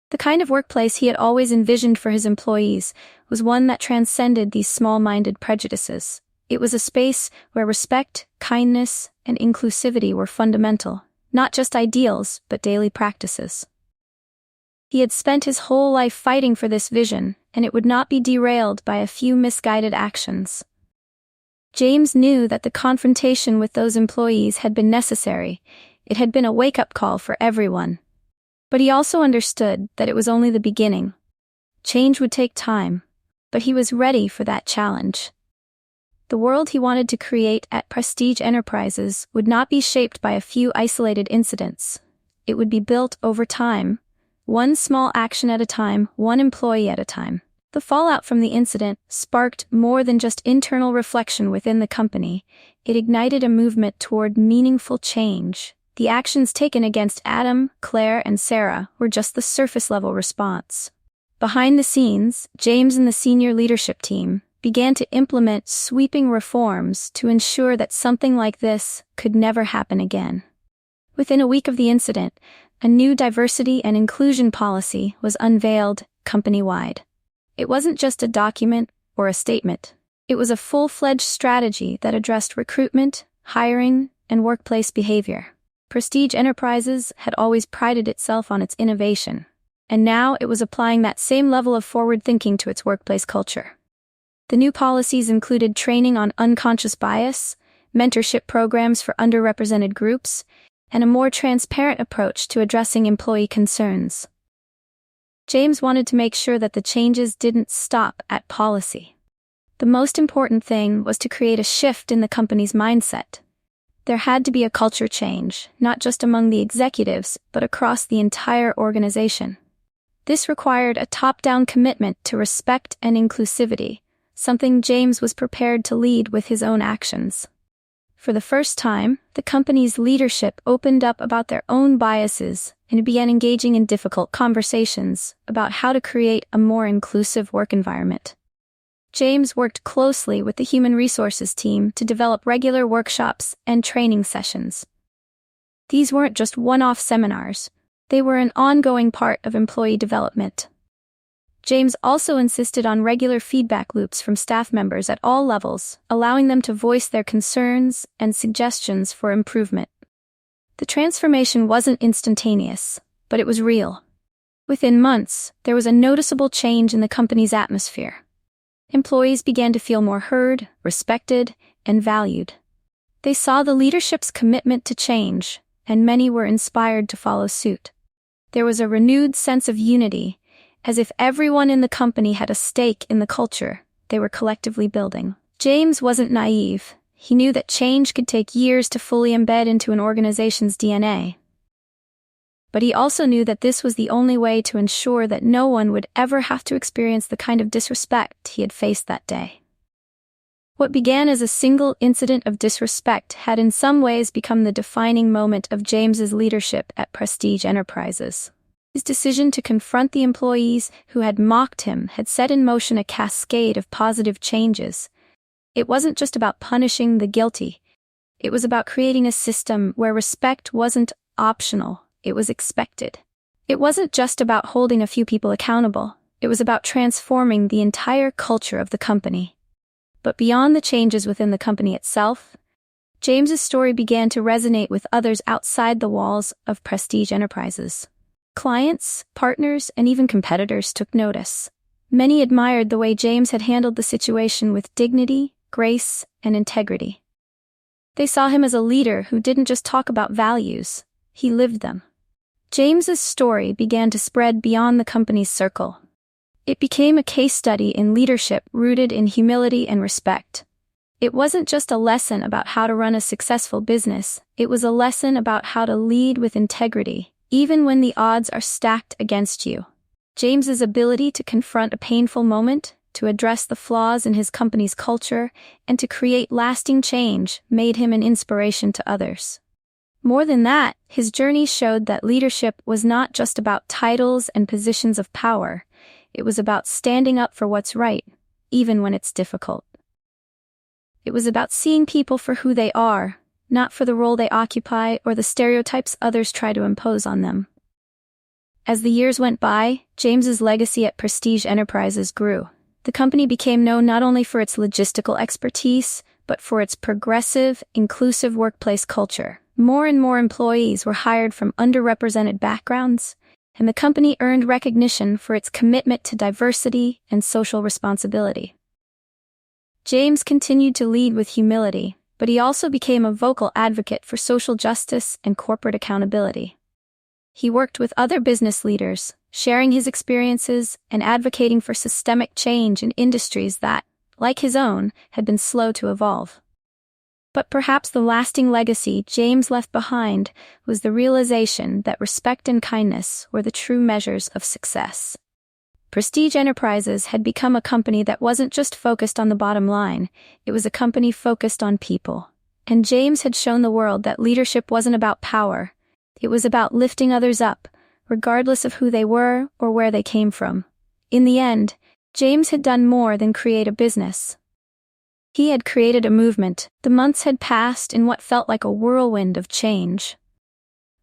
The kind of workplace he had always envisioned for his employees was one that transcended these small-minded prejudices. It was a space where respect, kindness, and inclusivity were fundamental, not just ideals, but daily practices. He had spent his whole life fighting for this vision, and it would not be derailed by a few misguided actions. James knew that the confrontation with those employees had been necessary. It had been a wake-up call for everyone. But he also understood that it was only the beginning. Change would take time, but he was ready for that challenge. The world he wanted to create at Prestige Enterprises would not be shaped by a few isolated incidents. It would be built over time, one small action at a time, one employee at a time. The fallout from the incident sparked more than just internal reflection within the company. It ignited a movement toward meaningful change. The actions taken against Adam, Claire, and Sarah were just the surface-level response. Behind the scenes, James and the senior leadership team began to implement sweeping reforms to ensure that something like this could never happen again. Within a week of the incident, a new diversity and inclusion policy was unveiled company-wide. It wasn't just a document or a statement. It was a full-fledged strategy that addressed recruitment, hiring, and workplace behavior. Prestige Enterprises had always prided itself on its innovation, and now it was applying that same level of forward thinking to its workplace culture. The new policies included training on unconscious bias, mentorship programs for underrepresented groups, and a more transparent approach to addressing employee concerns. James wanted to make sure that the changes didn't stop at policy. The most important thing was to create a shift in the company's mindset. There had to be a culture change, not just among the executives, but across the entire organization. This required a top-down commitment to respect and inclusivity, something James was prepared to lead with his own actions. For the first time, the company's leadership opened up about their own biases and began engaging in difficult conversations about how to create a more inclusive work environment. James worked closely with the human resources team to develop regular workshops and training sessions. These weren't just one-off seminars. They were an ongoing part of employee development. James also insisted on regular feedback loops from staff members at all levels, allowing them to voice their concerns and suggestions for improvement. The transformation wasn't instantaneous, but it was real. Within months, there was a noticeable change in the company's atmosphere. Employees began to feel more heard, respected, and valued. They saw the leadership's commitment to change, and many were inspired to follow suit. There was a renewed sense of unity, as if everyone in the company had a stake in the culture they were collectively building. James wasn't naive. He knew that change could take years to fully embed into an organization's DNA. But he also knew that this was the only way to ensure that no one would ever have to experience the kind of disrespect he had faced that day. What began as a single incident of disrespect had in some ways become the defining moment of James's leadership at Prestige Enterprises. His decision to confront the employees who had mocked him had set in motion a cascade of positive changes. It wasn't just about punishing the guilty. It was about creating a system where respect wasn't optional, it was expected. It wasn't just about holding a few people accountable. It was about transforming the entire culture of the company. But beyond the changes within the company itself, James's story began to resonate with others outside the walls of Prestige Enterprises. Clients, partners, and even competitors took notice. Many admired the way James had handled the situation with dignity, grace, and integrity. They saw him as a leader who didn't just talk about values, he lived them. James's story began to spread beyond the company's circle. It became a case study in leadership rooted in humility and respect. It wasn't just a lesson about how to run a successful business, it was a lesson about how to lead with integrity, even when the odds are stacked against you. James's ability to confront a painful moment, to address the flaws in his company's culture, and to create lasting change made him an inspiration to others. More than that, his journey showed that leadership was not just about titles and positions of power. It was about standing up for what's right, even when it's difficult. It was about seeing people for who they are, not for the role they occupy or the stereotypes others try to impose on them. As the years went by, James's legacy at Prestige Enterprises grew. The company became known not only for its logistical expertise, but for its progressive, inclusive workplace culture. More and more employees were hired from underrepresented backgrounds, and the company earned recognition for its commitment to diversity and social responsibility. James continued to lead with humility, but he also became a vocal advocate for social justice and corporate accountability. He worked with other business leaders, sharing his experiences and advocating for systemic change in industries that, like his own, had been slow to evolve. But perhaps the lasting legacy James left behind was the realization that respect and kindness were the true measures of success. Prestige Enterprises had become a company that wasn't just focused on the bottom line, it was a company focused on people. And James had shown the world that leadership wasn't about power, it was about lifting others up, regardless of who they were or where they came from. In the end, James had done more than create a business. He had created a movement. The months had passed in what felt like a whirlwind of change.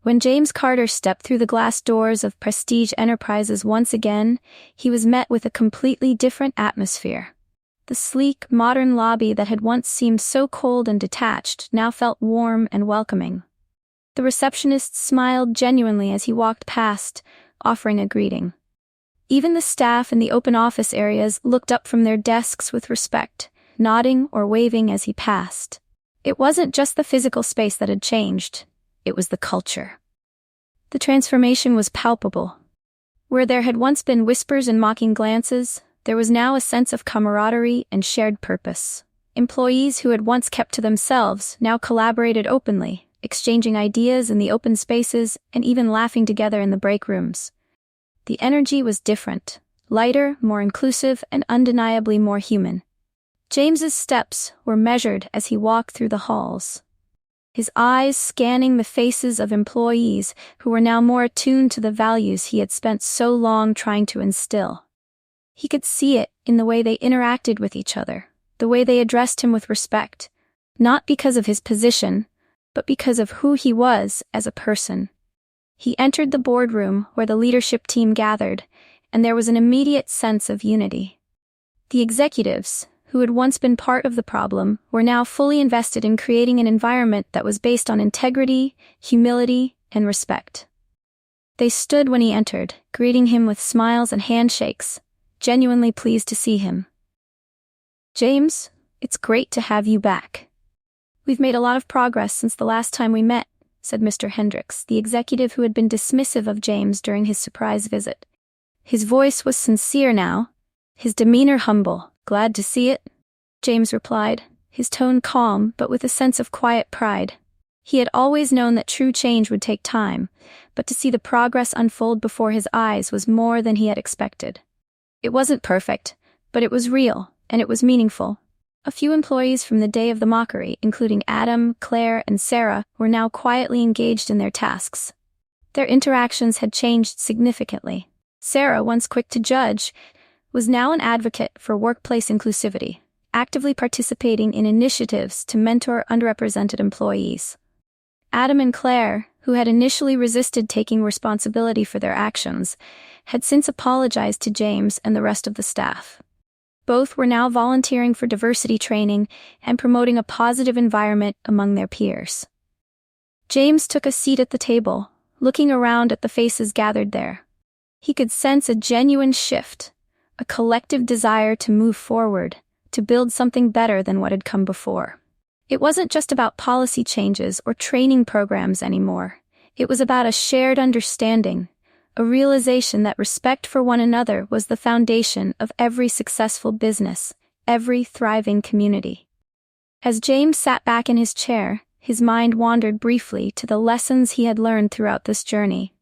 When James Carter stepped through the glass doors of Prestige Enterprises once again, he was met with a completely different atmosphere. The sleek, modern lobby that had once seemed so cold and detached now felt warm and welcoming. The receptionist smiled genuinely as he walked past, offering a greeting. Even the staff in the open office areas looked up from their desks with respect, nodding or waving as he passed. It wasn't just the physical space that had changed. It was the culture. The transformation was palpable. Where there had once been whispers and mocking glances, there was now a sense of camaraderie and shared purpose. Employees who had once kept to themselves now collaborated openly, exchanging ideas in the open spaces and even laughing together in the break rooms. The energy was different, lighter, more inclusive, and undeniably more human. James's steps were measured as he walked through the halls, his eyes scanning the faces of employees who were now more attuned to the values he had spent so long trying to instill. He could see it in the way they interacted with each other, the way they addressed him with respect, not because of his position, but because of who he was as a person. He entered the boardroom where the leadership team gathered, and there was an immediate sense of unity. The executives, who had once been part of the problem, were now fully invested in creating an environment that was based on integrity, humility, and respect. They stood when he entered, greeting him with smiles and handshakes, genuinely pleased to see him. "James, it's great to have you back. We've made a lot of progress since the last time we met," said Mr. Hendricks, the executive who had been dismissive of James during his surprise visit. His voice was sincere now, his demeanor humble. "Glad to see it," James replied, his tone calm but with a sense of quiet pride. He had always known that true change would take time, but to see the progress unfold before his eyes was more than he had expected. It wasn't perfect, but it was real, and it was meaningful. A few employees from the day of the mockery, including Adam, Claire, and Sarah, were now quietly engaged in their tasks. Their interactions had changed significantly. Sarah, once quick to judge, was now an advocate for workplace inclusivity, actively participating in initiatives to mentor underrepresented employees. Adam and Claire, who had initially resisted taking responsibility for their actions, had since apologized to James and the rest of the staff. Both were now volunteering for diversity training and promoting a positive environment among their peers. James took a seat at the table, looking around at the faces gathered there. He could sense a genuine shift, a collective desire to move forward, to build something better than what had come before. It wasn't just about policy changes or training programs anymore. It was about a shared understanding, a realization that respect for one another was the foundation of every successful business, every thriving community. As James sat back in his chair, his mind wandered briefly to the lessons he had learned throughout this journey.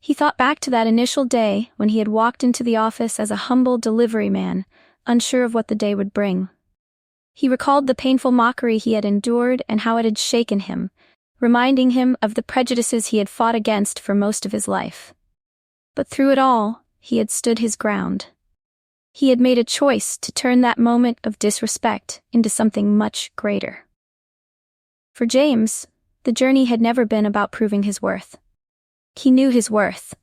He thought back to that initial day when he had walked into the office as a humble delivery man, unsure of what the day would bring. He recalled the painful mockery he had endured and how it had shaken him, reminding him of the prejudices he had fought against for most of his life. But through it all, he had stood his ground. He had made a choice to turn that moment of disrespect into something much greater. For James, the journey had never been about proving his worth. He knew his worth.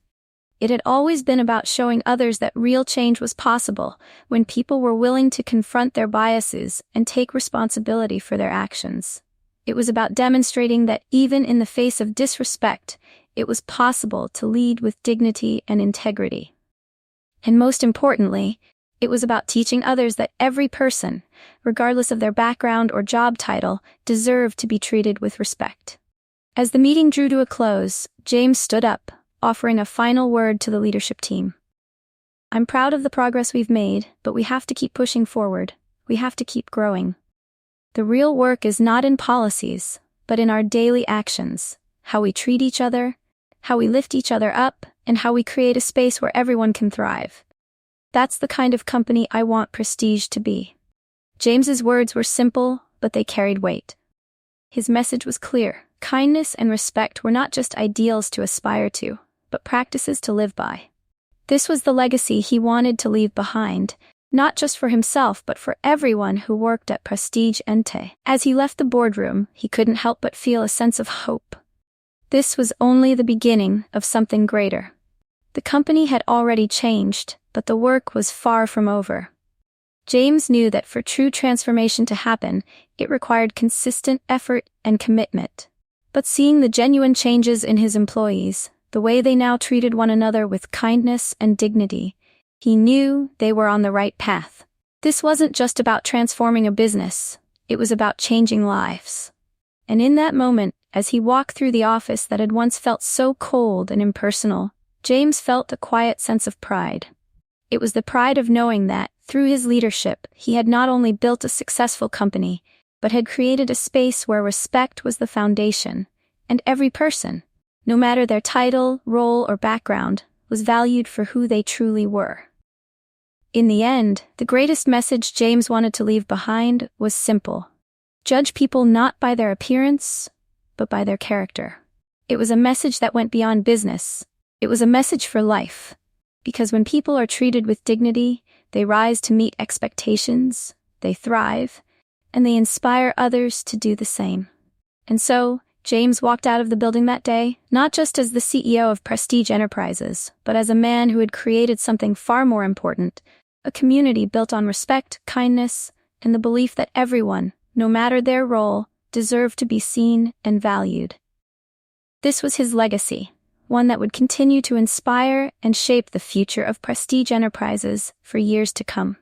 It had always been about showing others that real change was possible when people were willing to confront their biases and take responsibility for their actions. It was about demonstrating that even in the face of disrespect, it was possible to lead with dignity and integrity. And most importantly, it was about teaching others that every person, regardless of their background or job title, deserved to be treated with respect. As the meeting drew to a close, James stood up, offering a final word to the leadership team. "I'm proud of the progress we've made, but we have to keep pushing forward. We have to keep growing. The real work is not in policies, but in our daily actions, how we treat each other, how we lift each other up, and how we create a space where everyone can thrive. That's the kind of company I want Prestige to be." James's words were simple, but they carried weight. His message was clear. Kindness and respect were not just ideals to aspire to, but practices to live by. This was the legacy he wanted to leave behind, not just for himself but for everyone who worked at Prestige Ente. As he left the boardroom, he couldn't help but feel a sense of hope. This was only the beginning of something greater. The company had already changed, but the work was far from over. James knew that for true transformation to happen, it required consistent effort and commitment. But seeing the genuine changes in his employees, the way they now treated one another with kindness and dignity, he knew they were on the right path. This wasn't just about transforming a business, it was about changing lives. And in that moment, as he walked through the office that had once felt so cold and impersonal, James felt a quiet sense of pride. It was the pride of knowing that, through his leadership, he had not only built a successful company, but had created a space where respect was the foundation, and every person, no matter their title, role, or background, was valued for who they truly were. In the end, the greatest message James wanted to leave behind was simple. Judge people not by their appearance, but by their character. It was a message that went beyond business. It was a message for life. Because when people are treated with dignity, they rise to meet expectations, they thrive, and they inspire others to do the same. And so, James walked out of the building that day, not just as the CEO of Prestige Enterprises, but as a man who had created something far more important, a community built on respect, kindness, and the belief that everyone, no matter their role, deserved to be seen and valued. This was his legacy, one that would continue to inspire and shape the future of Prestige Enterprises for years to come.